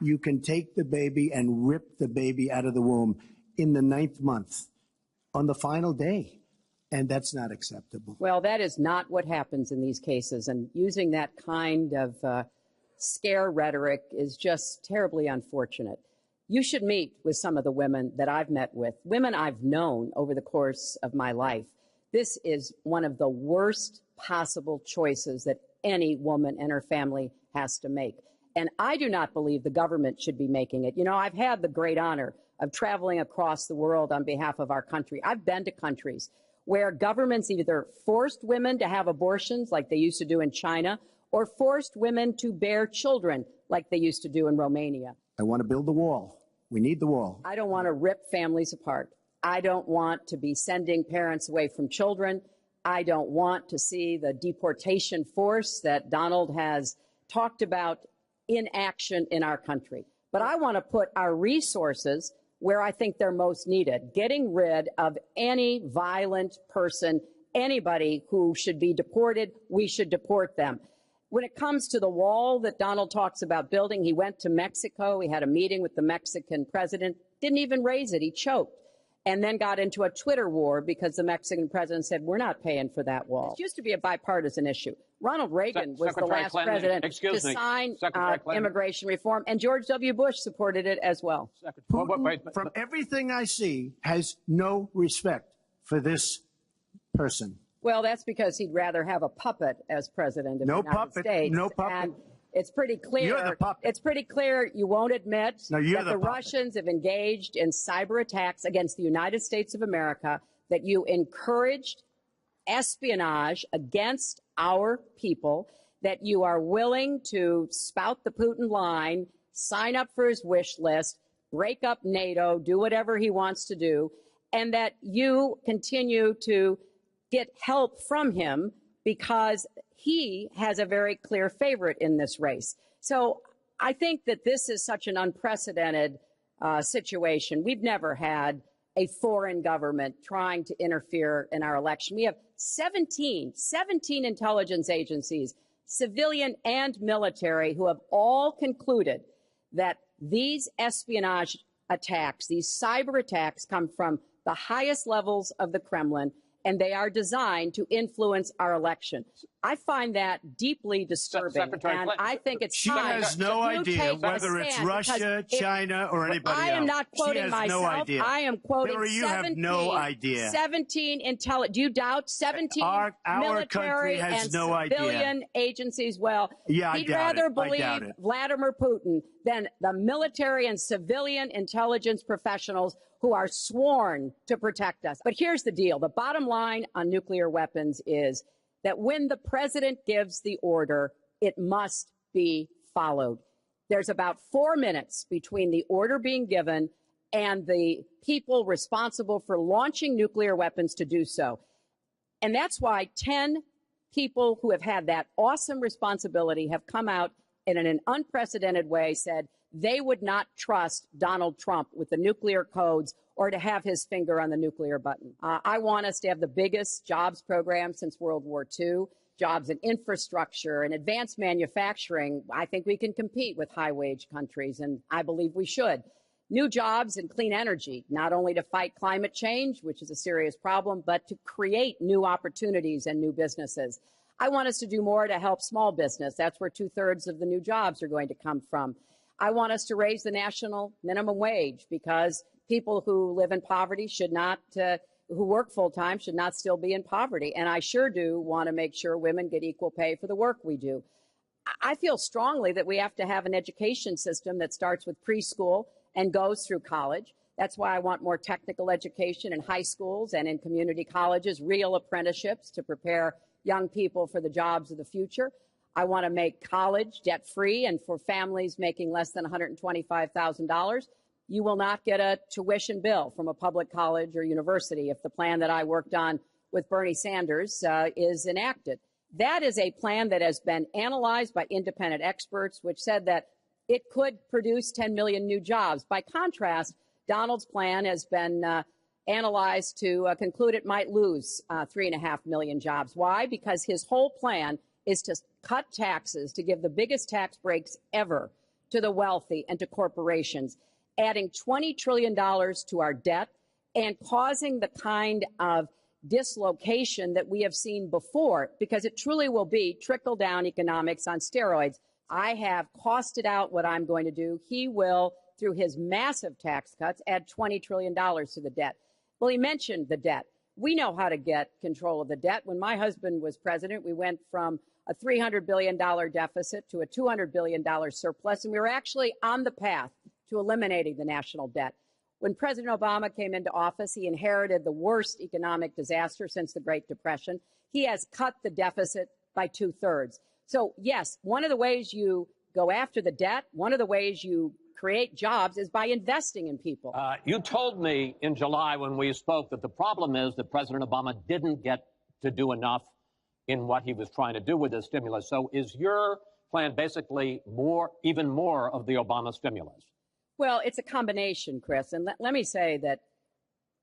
you can take the baby and rip the baby out of the womb in the 9th month on the final day. And that's not acceptable. Well, that is not what happens in these cases. And using that kind of scare rhetoric is just terribly unfortunate. You should meet with some of the women that I've met with, women I've known over the course of my life. This is one of the worst possible choices that any woman and her family has to make. And I do not believe the government should be making it. You know, I've had the great honor of traveling across the world on behalf of our country. I've been to countries where governments either forced women to have abortions like they used to do in China or forced women to bear children like they used to do in Romania. I want to build the wall. We need the wall. I don't want to rip families apart. I don't want to be sending parents away from children. I don't want to see the deportation force that Donald has talked about in action in our country. But I want to put our resources where I think they're most needed, getting rid of any violent person, anybody who should be deported, we should deport them. When it comes to the wall that Donald talks about building, he went to Mexico. He had a meeting with the Mexican president, didn't even raise it. He choked and then got into a Twitter war because the Mexican president said, we're not paying for that wall. It used to be a bipartisan issue. Ronald Reagan was the last president to sign immigration reform, and George W. Bush supported it as well. Putin, from everything I see, has no respect for this person. Well, that's because he'd rather have a puppet as president of the United States. No puppet. And it's pretty clear. You're the puppet. It's pretty clear you won't admit that the puppet. Russians have engaged in cyber attacks against the United States of America, that you encouraged espionage against our people, that you are willing to spout the Putin line, sign up for his wish list, break up NATO, do whatever he wants to do, and that you continue to get help from him because he has a very clear favorite in this race. So I think that this is such an unprecedented situation. We've never had a foreign government trying to interfere in our election. We have 17 intelligence agencies, civilian and military, who have all concluded that these espionage attacks, these cyber attacks, come from the highest levels of the Kremlin, and they are designed to influence our election. I find that deeply disturbing, and I think it's time. She has no idea whether it's Russia, China, or anybody else. I am not quoting myself. No idea. I am quoting Hillary, you have no idea. 17 intelligence. Do you doubt 17 our military and civilian agencies? Well, yeah, he'd rather believe Vladimir Putin than the military and civilian intelligence professionals who are sworn to protect us. But here's the deal. The bottom line on nuclear weapons is that when the president gives the order, it must be followed. There's about 4 minutes between the order being given and the people responsible for launching nuclear weapons to do so. And that's why 10 people who have had that awesome responsibility have come out and in an unprecedented way said they would not trust Donald Trump with the nuclear codes or to have his finger on the nuclear button. I want us to have the biggest jobs program since World War II, jobs in infrastructure and advanced manufacturing. I think we can compete with high-wage countries, and I believe we should. New jobs in clean energy, not only to fight climate change, which is a serious problem, but to create new opportunities and new businesses. I want us to do more to help small business. That's where 2/3 of the new jobs are going to come from. I want us to raise the national minimum wage because people who live in poverty should not, who work full time should not still be in poverty. And I sure do want to make sure women get equal pay for the work we do. I feel strongly that we have to have an education system that starts with preschool and goes through college. That's why I want more technical education in high schools and in community colleges, real apprenticeships to prepare young people for the jobs of the future. I want to make college debt-free, and for families making less than $125,000, you will not get a tuition bill from a public college or university if the plan that I worked on with Bernie Sanders is enacted. That is a plan that has been analyzed by independent experts, which said that it could produce 10 million new jobs. By contrast, Donald's plan has been analyzed to conclude it might lose 3.5 million jobs. Why? Because his whole plan is to cut taxes, to give the biggest tax breaks ever to the wealthy and to corporations, adding $20 trillion to our debt and causing the kind of dislocation that we have seen before, because it truly will be trickle-down economics on steroids. I have costed out what I'm going to do. He will, through his massive tax cuts, add $20 trillion to the debt. Well, he mentioned the debt. We know how to get control of the debt. When my husband was president, we went from a $300 billion deficit to a $200 billion surplus, and we were actually on the path to eliminating the national debt. When President Obama came into office, he inherited the worst economic disaster since the Great Depression. He has cut the deficit by 2/3. So, yes, one of the ways you go after the debt, one of the ways you create jobs is by investing in people. You told me in July when we spoke that the problem is that President Obama didn't get to do enough in what he was trying to do with this stimulus. So is your plan basically even more of the Obama stimulus? Well, it's a combination, Chris. And let me say that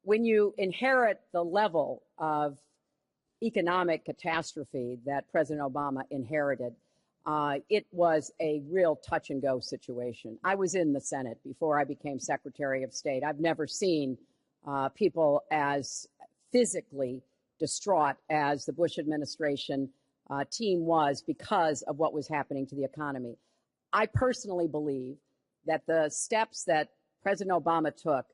when you inherit the level of economic catastrophe that President Obama inherited, it was a real touch-and-go situation. I was in the Senate before I became Secretary of State. I've never seen people as physically distraught as the Bush administration team was because of what was happening to the economy. I personally believe that the steps that President Obama took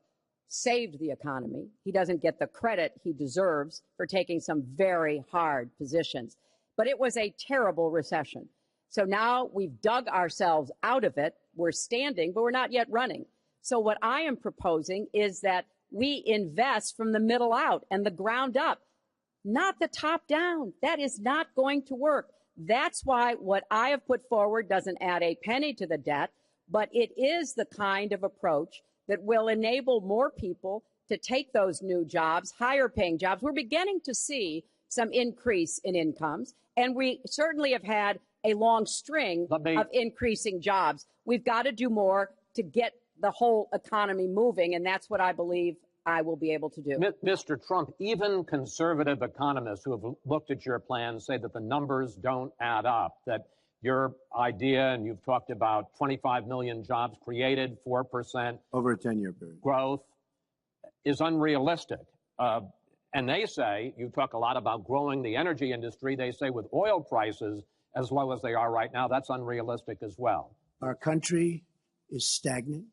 saved the economy. He doesn't get the credit he deserves for taking some very hard positions. But it was a terrible recession. So now we've dug ourselves out of it. We're standing, but we're not yet running. So what I am proposing is that we invest from the middle out and the ground up, not the top down. That is not going to work. That's why what I have put forward doesn't add a penny to the debt, but it is the kind of approach that will enable more people to take those new jobs, higher paying jobs. We're beginning to see some increase in incomes, and we certainly have had a long string of increasing jobs. We've got to do more to get the whole economy moving, and that's what I believe I will be able to do. Mr. Trump, even conservative economists who have looked at your plan say that the numbers don't add up, that your idea, and you've talked about 25 million jobs created, 4% over a 10-year period growth, is unrealistic. And they say, you talk a lot about growing the energy industry, they say with oil prices as low as they are right now, that's unrealistic as well. Our country is stagnant.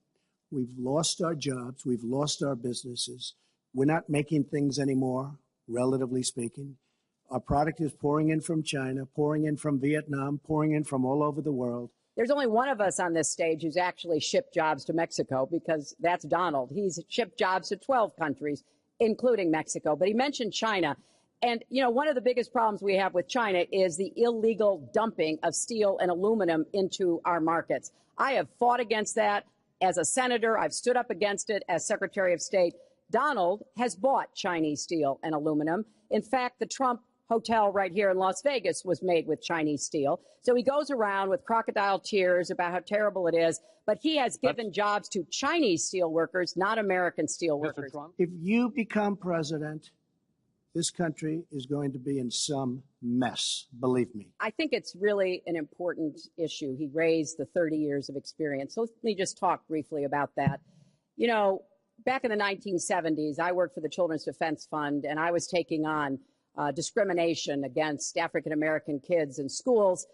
We've lost our jobs. We've lost our businesses. We're not making things anymore, relatively speaking. Our product is pouring in from China, pouring in from Vietnam, pouring in from all over the world. There's only one of us on this stage who's actually shipped jobs to Mexico, because that's Donald. He's shipped jobs to 12 countries, including Mexico. But he mentioned China. And, you know, one of the biggest problems we have with China is the illegal dumping of steel and aluminum into our markets. I have fought against that as a senator. I've stood up against it as Secretary of State. Donald has bought Chinese steel and aluminum. In fact, the Trump hotel right here in Las Vegas was made with Chinese steel. So he goes around with crocodile tears about how terrible it is, but he has given jobs to Chinese steel workers, not American steel workers. If you become president, this country is going to be in some mess, believe me. I think it's really an important issue. He raised the 30 years of experience. So let me just talk briefly about that. You know, back in the 1970s, I worked for the Children's Defense Fund, and I was taking on discrimination against African-American kids in schools.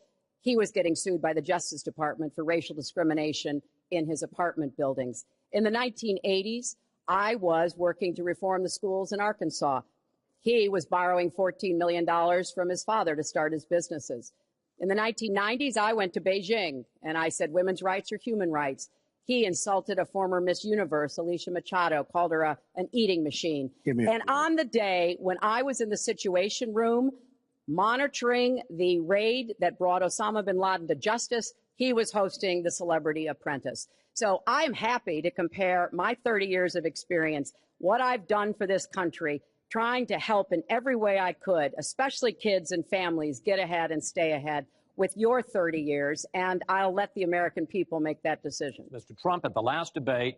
He was getting sued by the Justice Department for racial discrimination in his apartment buildings. In the 1980s, I was working to reform the schools in Arkansas. He was borrowing $14 million from his father to start his businesses. In the 1990s, I went to Beijing, and I said women's rights are human rights. He insulted a former Miss Universe, Alicia Machado, called her an eating machine. And on the day when I was in the Situation Room monitoring the raid that brought Osama bin Laden to justice, he was hosting the Celebrity Apprentice. So I'm happy to compare my 30 years of experience, what I've done for this country, trying to help in every way I could, especially kids and families, get ahead and stay ahead, with your 30 years, and I'll let the American people make that decision. Mr. Trump, at the last debate,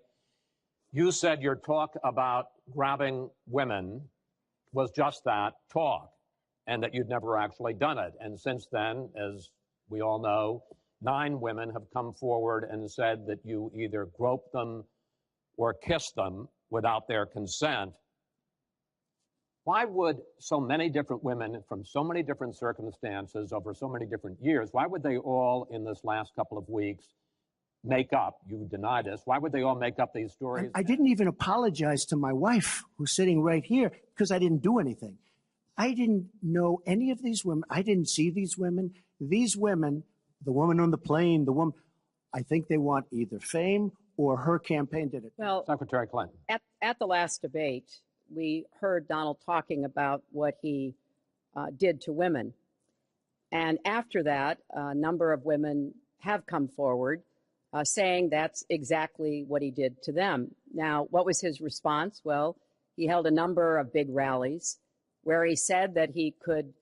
you said your talk about grabbing women was just that, talk, and that you'd never actually done it. And since then, as we all know, 9 women have come forward and said that you either groped them or kissed them without their consent. Why would so many different women from so many different circumstances over so many different years, why would they all in this last couple of weeks make up, you deny this, why would they all make up these stories? I didn't even apologize to my wife, who's sitting right here, because I didn't do anything. I didn't know any of these women. I didn't see these women. These women, the woman on the plane, the woman, I think they want either fame or her campaign did it. Well, Secretary Clinton. At the last debate, we heard Donald talking about what he did to women. And after that, a number of women have come forward saying that's exactly what he did to them. Now, what was his response? Well, he held a number of big rallies where he said that he could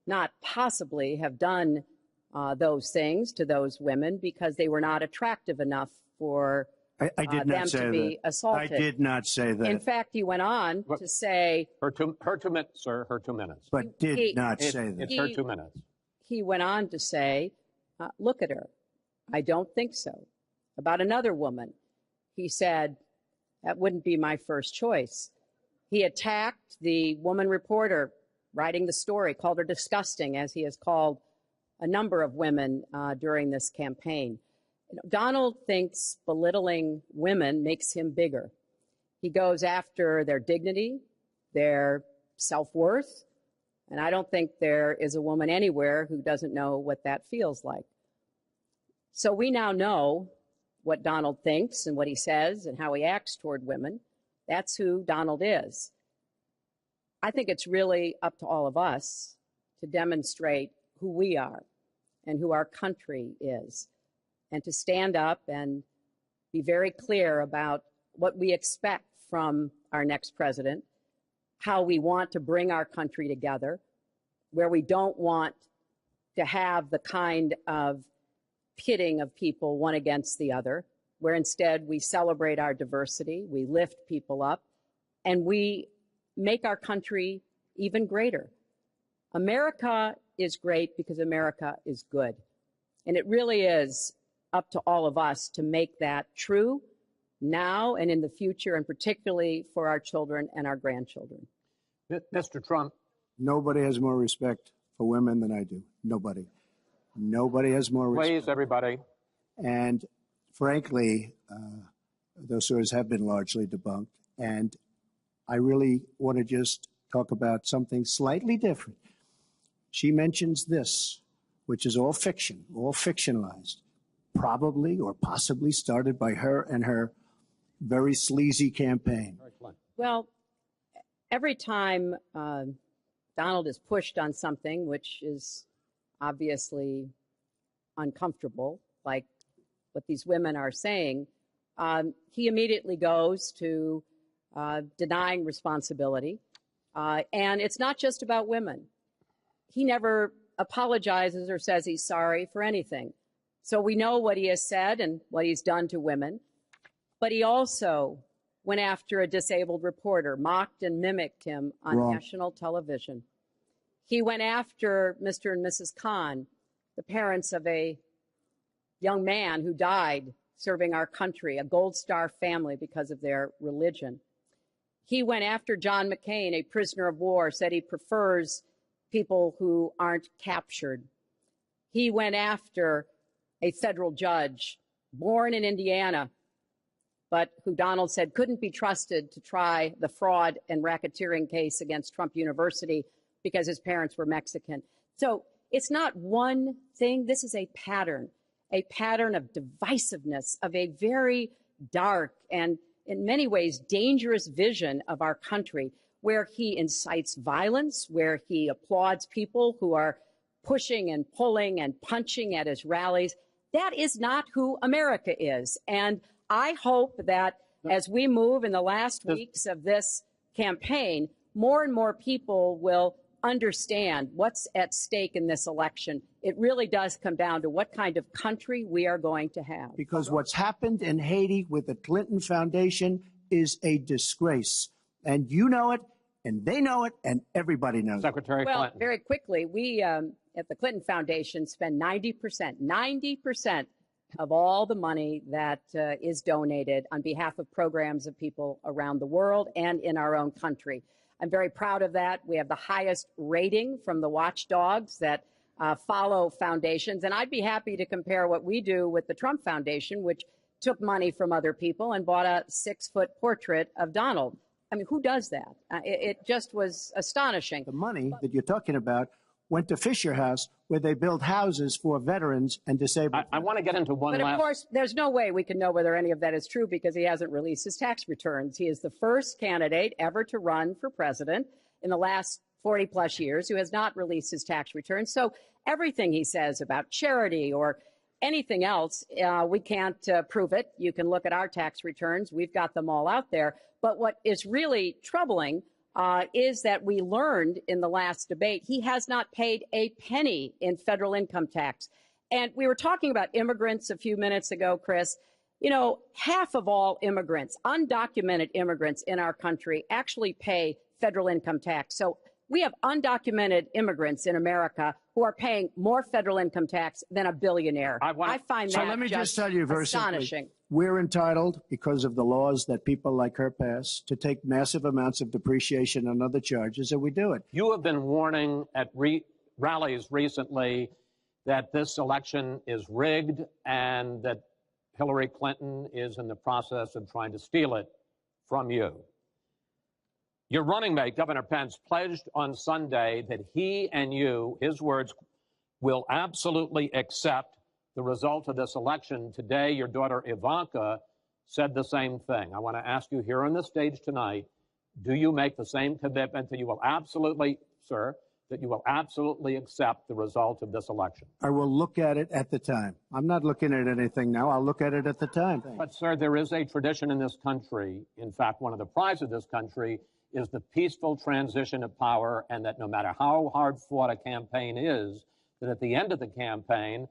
not possibly have done those things to those women because they were not attractive enough for I did not them say to be that. assaulted. I did not say that. In fact, he went on to say... Her 2 minutes, sir, her 2 minutes. But did not say that. It's her 2 minutes. He went on to say, look at her. I don't think so. About another woman, he said, that wouldn't be my first choice. He attacked the woman reporter writing the story, called her disgusting, as he has called a number of women during this campaign. Donald thinks belittling women makes him bigger. He goes after their dignity, their self-worth, and I don't think there is a woman anywhere who doesn't know what that feels like. So we now know what Donald thinks and what he says and how he acts toward women. That's who Donald is. I think it's really up to all of us to demonstrate who we are and who our country is, and to stand up and be very clear about what we expect from our next president, how we want to bring our country together, where we don't want to have the kind of pitting of people one against the other, where instead we celebrate our diversity, we lift people up, and we make our country even greater. America is great because America is good. And it really is up to all of us to make that true now and in the future, and particularly for our children and our grandchildren. Mr. Trump. Nobody has more respect for women than I do. Nobody. Nobody has more respect. Please, everybody. And frankly, those stories have been largely debunked. And I really want to just talk about something slightly different. She mentions this, which is all fiction, all fictionalized, probably or possibly started by her and her very sleazy campaign. Well, every time Donald is pushed on something which is obviously uncomfortable, like what these women are saying, he immediately goes to denying responsibility. And it's not just about women. He never apologizes or says he's sorry for anything. So we know what he has said and what he's done to women. But he also went after a disabled reporter, mocked and mimicked him on national television. He went after Mr. and Mrs. Khan, the parents of a young man who died serving our country, a Gold Star family because of their religion. He went after John McCain, a prisoner of war, said he prefers people who aren't captured. He went after a federal judge born in Indiana, but who Donald said couldn't be trusted to try the fraud and racketeering case against Trump University because his parents were Mexican. So it's not one thing. This is a pattern of divisiveness, of a very dark and in many ways dangerous vision of our country, where he incites violence, where he applauds people who are pushing and pulling and punching at his rallies. That is not who America is. And I hope that as we move in the last weeks of this campaign, more and more people will understand what's at stake in this election. It really does come down to what kind of country we are going to have. Because what's happened in Haiti with the Clinton Foundation is a disgrace. And you know it, and they know it, and everybody knows Secretary Well, Clinton. very quickly, we at the Clinton Foundation spend 90% of all the money that is donated on behalf of programs of people around the world and in our own country. I'm very proud of that. We have the highest rating from the watchdogs that follow foundations. And I'd be happy to compare what we do with the Trump Foundation, which took money from other people and bought a 6-foot portrait of Donald. I mean, who does that? It just was astonishing. The money that you're talking about went to Fisher House, where they build houses for veterans and disabled. I want to get into one But last... of course, there's no way we can know whether any of that is true because he hasn't released his tax returns. He is the first candidate ever to run for president in the last 40 plus years who has not released his tax returns. So everything he says about charity or anything else, we can't prove it. You can look at our tax returns. We've got them all out there. But what is really troubling is that we learned in the last debate he has not paid a penny in federal income tax. And we were talking about immigrants a few minutes ago, Chris. You know, half of all immigrants, undocumented immigrants in our country, actually pay federal income tax. So we have undocumented immigrants in America who are paying more federal income tax than a billionaire. I find that so let me just tell you very astonishing. Simply, we're entitled, because of the laws that people like her pass, to take massive amounts of depreciation and other charges, and we do it. You have been warning at rallies recently that this election is rigged and that Hillary Clinton is in the process of trying to steal it from you. Your running mate, Governor Pence, pledged on Sunday that he and you, his words, will absolutely accept the result of this election. Today, your daughter Ivanka said the same thing. I want to ask you here on the stage tonight, do you make the same commitment that you will absolutely, sir, that you will absolutely accept the result of this election? I will look at it at the time. I'm not looking at anything now. I'll look at it at the time. But, sir, there is a tradition in this country. In fact, one of the prides of this country is the peaceful transition of power, and that no matter how hard fought a campaign is, that at the end of the campaign,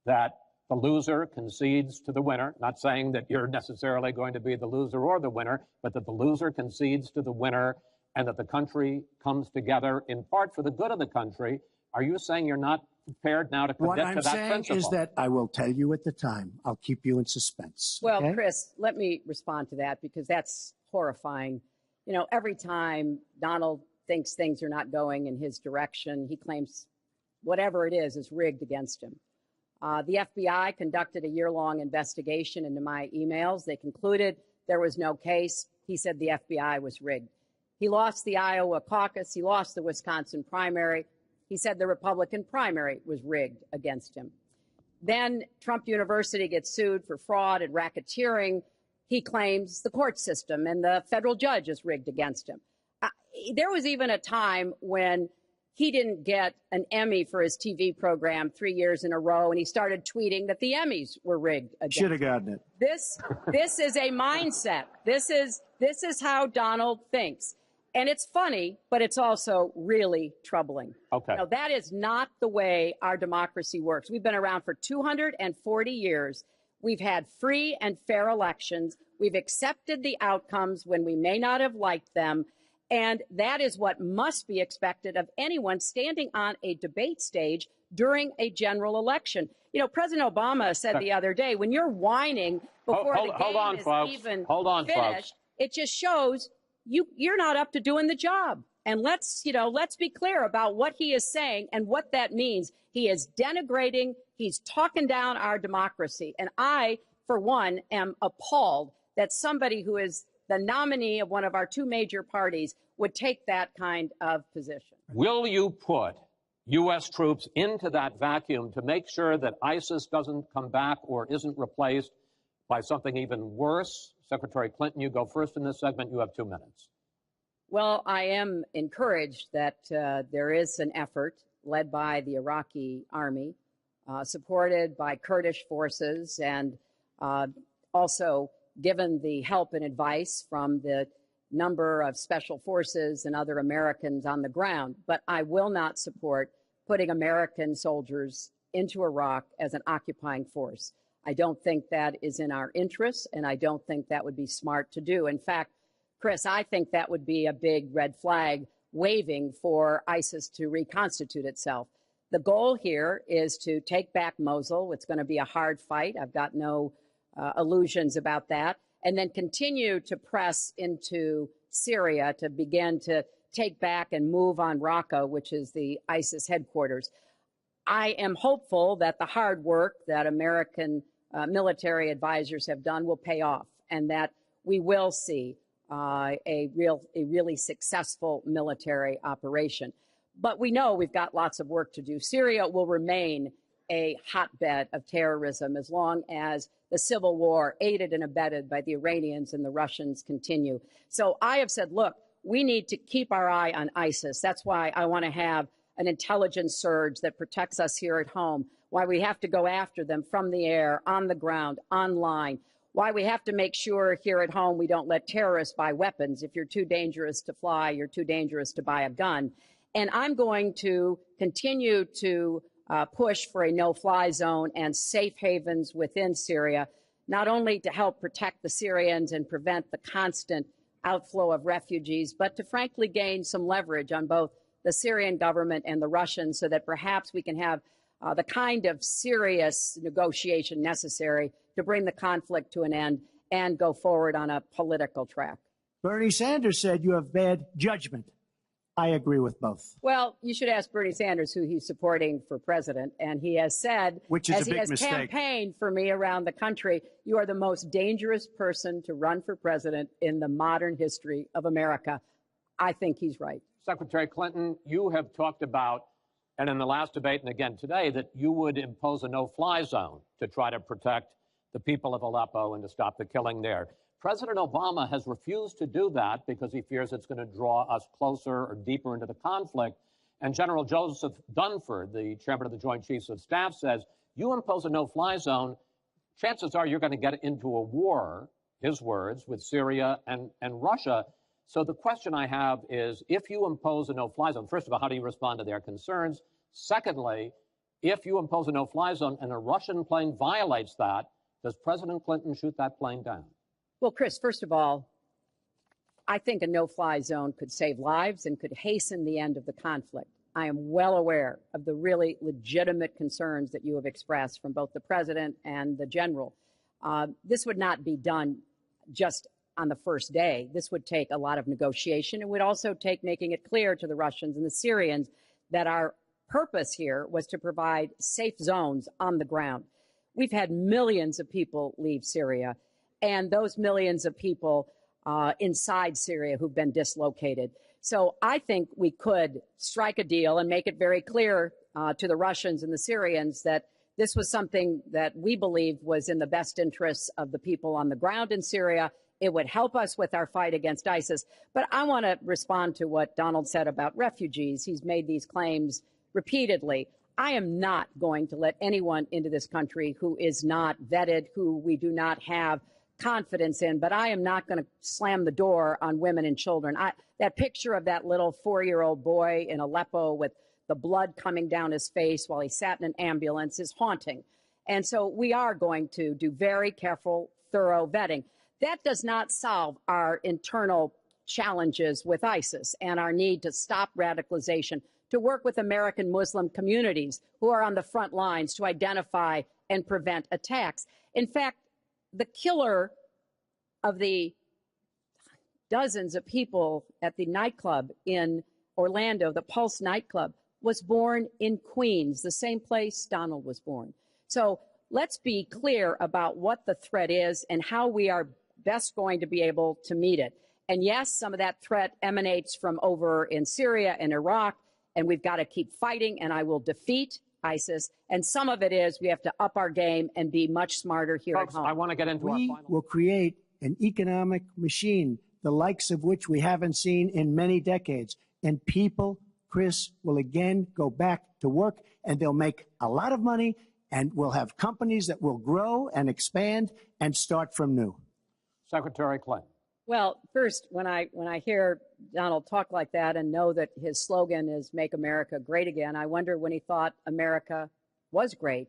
that the loser concedes to the winner, not saying that you're necessarily going to be the loser or the winner, but that the loser concedes to the winner and that the country comes together in part for the good of the country. Are you saying you're not prepared now to commit to that principle? What I'm saying is that I will tell you at the time. I'll keep you in suspense. Well, okay? Chris, let me respond to that because that's horrifying. You know, every time Donald thinks things are not going in his direction, he claims whatever it is rigged against him. The FBI conducted a year-long investigation into my emails. They concluded there was no case. He said the FBI was rigged. He lost the Iowa caucus. He lost the Wisconsin primary. He said the Republican primary was rigged against him. Then Trump University gets sued for fraud and racketeering. He claims the court system and the federal judge is rigged against him. There was even a time when he didn't get an Emmy for his TV program 3 years in a row, and he started tweeting that the Emmys were rigged against him. Should have gotten it. This is a mindset. This is how Donald thinks. And it's funny, but it's also really troubling. Okay. Now, that is not the way our democracy works. We've been around for 240 years. We've had free and fair elections. We've accepted the outcomes when we may not have liked them. And that is what must be expected of anyone standing on a debate stage during a general election. You know, President Obama said the other day, when you're whining before the game is even finished, it just shows you're not up to doing the job. And let's be clear about what he is saying and what that means. He is denigrating. He's talking down our democracy. And I, for one, am appalled that somebody who is the nominee of one of our two major parties would take that kind of position. Will you put U.S. troops into that vacuum to make sure that ISIS doesn't come back or isn't replaced by something even worse? Secretary Clinton, you go first in this segment. You have 2 minutes. Well, I am encouraged that there is an effort led by the Iraqi army, supported by Kurdish forces, and also given the help and advice from the number of special forces and other Americans on the ground. But I will not support putting American soldiers into Iraq as an occupying force. I don't think that is in our interests, and I don't think that would be smart to do. In fact, Chris, I think that would be a big red flag waving for ISIS to reconstitute itself. The goal here is to take back Mosul. It's going to be a hard fight. I've got no illusions about that. And then continue to press into Syria to begin to take back and move on Raqqa, which is the ISIS headquarters. I am hopeful that the hard work that American military advisors have done will pay off, and that we will see a really successful military operation. But we know we've got lots of work to do. Syria will remain a hotbed of terrorism as long as the civil war, aided and abetted by the Iranians and the Russians, continue. So I have said, look, we need to keep our eye on ISIS. That's why I want to have an intelligence surge that protects us here at home, why we have to go after them from the air, on the ground, online, why we have to make sure here at home we don't let terrorists buy weapons. If you're too dangerous to fly, you're too dangerous to buy a gun. And I'm going to continue to push for a no-fly zone and safe havens within Syria, not only to help protect the Syrians and prevent the constant outflow of refugees, but to frankly gain some leverage on both the Syrian government and the Russians so that perhaps we can have the kind of serious negotiation necessary to bring the conflict to an end and go forward on a political track. Bernie Sanders said you have bad judgment. I agree with both. Well, you should ask Bernie Sanders who he's supporting for president. And he has said, which is as a big he has mistake. Campaigned for me around the country, you are the most dangerous person to run for president in the modern history of America. I think he's right. Secretary Clinton, you have talked about, and in the last debate and again today, that you would impose a no-fly zone to try to protect the people of Aleppo and to stop the killing there. President Obama has refused to do that because he fears it's going to draw us closer or deeper into the conflict. And General Joseph Dunford, the chairman of the Joint Chiefs of Staff, says, you impose a no-fly zone, chances are you're going to get into a war, his words, with Syria and Russia. So the question I have is, if you impose a no-fly zone, first of all, how do you respond to their concerns? Secondly, if you impose a no-fly zone and a Russian plane violates that, does President Clinton shoot that plane down? Well, Chris, first of all, I think a no-fly zone could save lives and could hasten the end of the conflict. I am well aware of the really legitimate concerns that you have expressed from both the president and the general. This would not be done just on the first day. This would take a lot of negotiation. It would also take making it clear to the Russians and the Syrians that our purpose here was to provide safe zones on the ground. We've had millions of people leave Syria, and those millions of people inside Syria who've been dislocated. So I think we could strike a deal and make it very clear to the Russians and the Syrians that this was something that we believed was in the best interests of the people on the ground in Syria. It would help us with our fight against ISIS. But I want to respond to what Donald said about refugees. He's made these claims repeatedly. I am not going to let anyone into this country who is not vetted, who we do not have confidence in, but I am not going to slam the door on women and children. That picture of that little 4-year-old boy in Aleppo with the blood coming down his face while he sat in an ambulance is haunting. And so we are going to do very careful, thorough vetting. That does not solve our internal challenges with ISIS and our need to stop radicalization, to work with American Muslim communities who are on the front lines to identify and prevent attacks. In fact, the killer of the dozens of people at the nightclub in Orlando, the Pulse nightclub, was born in Queens, the same place Donald was born. So let's be clear about what the threat is and how we are best going to be able to meet it. And yes, some of that threat emanates from over in Syria and Iraq, and we've got to keep fighting, and I will defeat ISIS. And some of it is we have to up our game and be much smarter here Folks, at home. I want to get into our We final. will create an economic machine, the likes of which we haven't seen in many decades. And people, Chris, will again go back to work, and they'll make a lot of money, and we'll have companies that will grow and expand and start from new. Secretary Clinton. Well, first, when I hear Donald talk like that and know that his slogan is "Make America Great Again," I wonder when he thought America was great.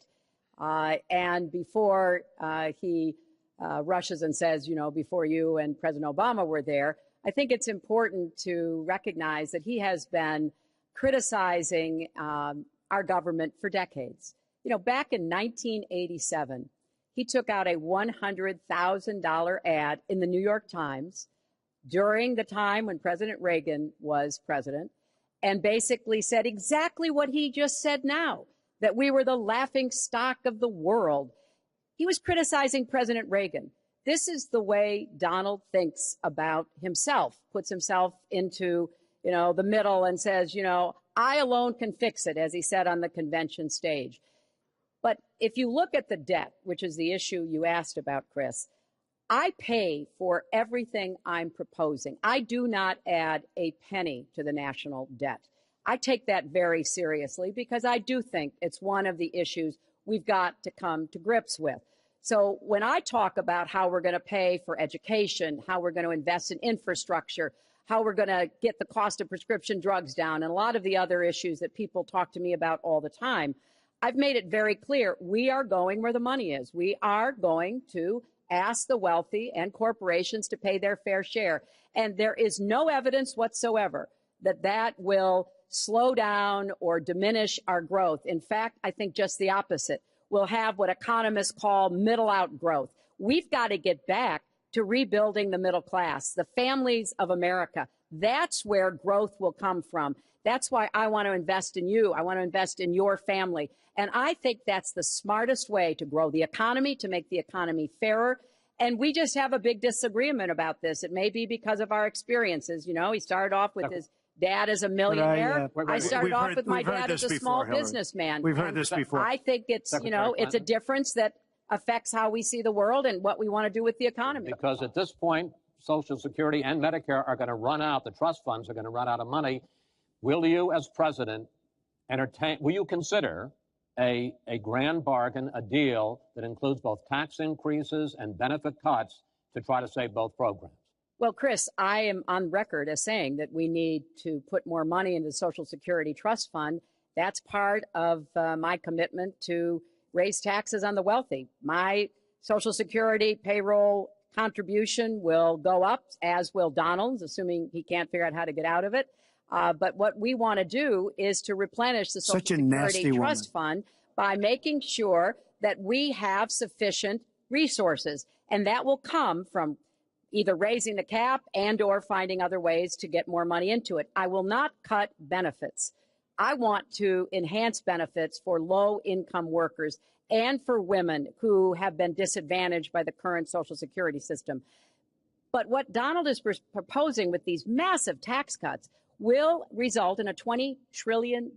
And before he rushes and says, you know, before you and President Obama were there, I think it's important to recognize that he has been criticizing our government for decades. You know, back in 1987, he took out a $100,000 ad in the New York Times during the time when President Reagan was president and basically said exactly what he just said now, that we were the laughing stock of the world. He was criticizing President Reagan. This is the way Donald thinks about himself, puts himself into, the middle and says, I alone can fix it, as he said on the convention stage. But if you look at the debt, which is the issue you asked about, Chris, I pay for everything I'm proposing. I do not add a penny to the national debt. I take that very seriously because I do think it's one of the issues we've got to come to grips with. So when I talk about how we're going to pay for education, how we're going to invest in infrastructure, how we're going to get the cost of prescription drugs down, and a lot of the other issues that people talk to me about all the time, I've made it very clear we are going where the money is. We are going to ask the wealthy and corporations to pay their fair share. And there is no evidence whatsoever that that will slow down or diminish our growth. In fact, I think just the opposite. We'll have what economists call middle out growth. We've got to get back to rebuilding the middle class, the families of America. That's where growth will come from. That's why I want to invest in you. I want to invest in your family. And I think that's the smartest way to grow the economy, to make the economy fairer. And we just have a big disagreement about this. It may be because of our experiences. He started off with his dad as a millionaire. I started off with my dad as a small businessman. We've heard this before. I think it's, it's a difference that affects how we see the world and what we want to do with the economy. Because at this point, Social Security and Medicare are going to run out. The trust funds are going to run out of money. Will you, as president, will you consider a grand bargain, a deal that includes both tax increases and benefit cuts to try to save both programs? Well, Chris, I am on record as saying that we need to put more money into the Social Security Trust Fund. That's part of my commitment to raise taxes on the wealthy. My Social Security payroll contribution will go up, as will Donald's, assuming he can't figure out how to get out of it. But what we want to do is to replenish the Social Security Trust Fund by making sure that we have sufficient resources. And that will come from either raising the cap and or finding other ways to get more money into it. I will not cut benefits. I want to enhance benefits for low-income workers and for women who have been disadvantaged by the current Social Security system. But what Donald is proposing with these massive tax cuts will result in a $20 trillion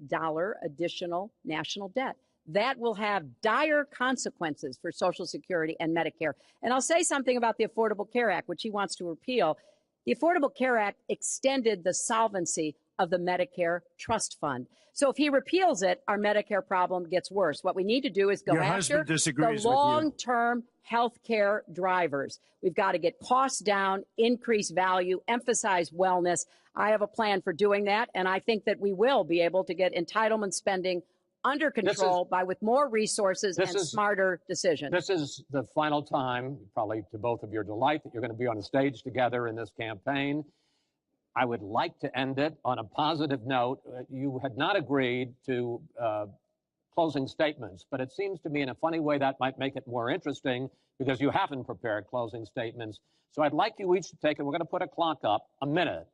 additional national debt. That will have dire consequences for Social Security and Medicare. And I'll say something about the Affordable Care Act, which he wants to repeal. The Affordable Care Act extended the solvency of the Medicare Trust Fund. So if he repeals it, our Medicare problem gets worse. What we need to do is go after the long-term health care drivers. We've got to get costs down, increase value, emphasize wellness. I have a plan for doing that, and I think that we will be able to get entitlement spending under control with more resources and smarter decisions. This is the final time, probably to both of your delight, that you're going to be on a stage together in this campaign. I would like to end it on a positive note. You had not agreed to closing statements, but it seems to me in a funny way that might make it more interesting because you haven't prepared closing statements. So I'd like you each to take it. We're going to put a clock up, a minute,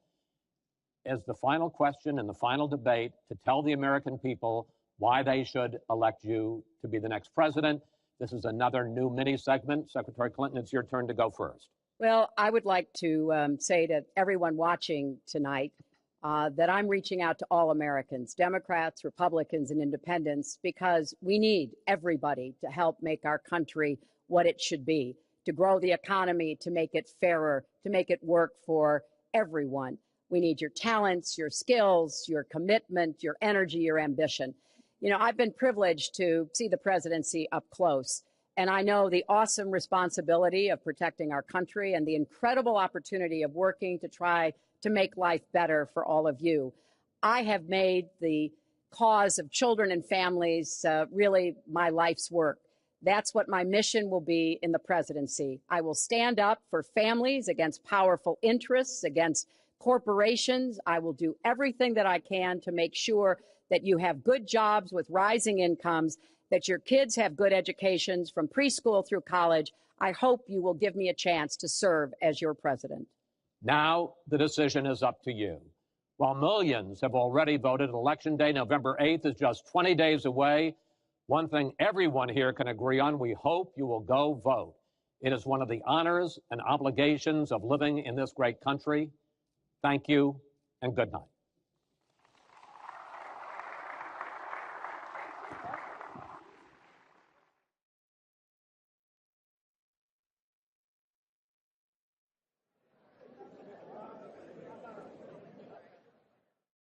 as the final question and the final debate to tell the American people why they should elect you to be the next president. This is another new mini segment. Secretary Clinton, it's your turn to go first. Well, I would like to say to everyone watching tonight that I'm reaching out to all Americans, Democrats, Republicans, and independents, because we need everybody to help make our country what it should be, to grow the economy, to make it fairer, to make it work for everyone. We need your talents, your skills, your commitment, your energy, your ambition. I've been privileged to see the presidency up close. And I know the awesome responsibility of protecting our country and the incredible opportunity of working to try to make life better for all of you. I have made the cause of children and families really my life's work. That's what my mission will be in the presidency. I will stand up for families against powerful interests, against corporations. I will do everything that I can to make sure that you have good jobs with rising incomes, that your kids have good educations from preschool through college. I hope you will give me a chance to serve as your president. Now the decision is up to you. While millions have already voted, Election Day, November 8th, is just 20 days away. One thing everyone here can agree on: we hope you will go vote. It is one of the honors and obligations of living in this great country. Thank you and good night.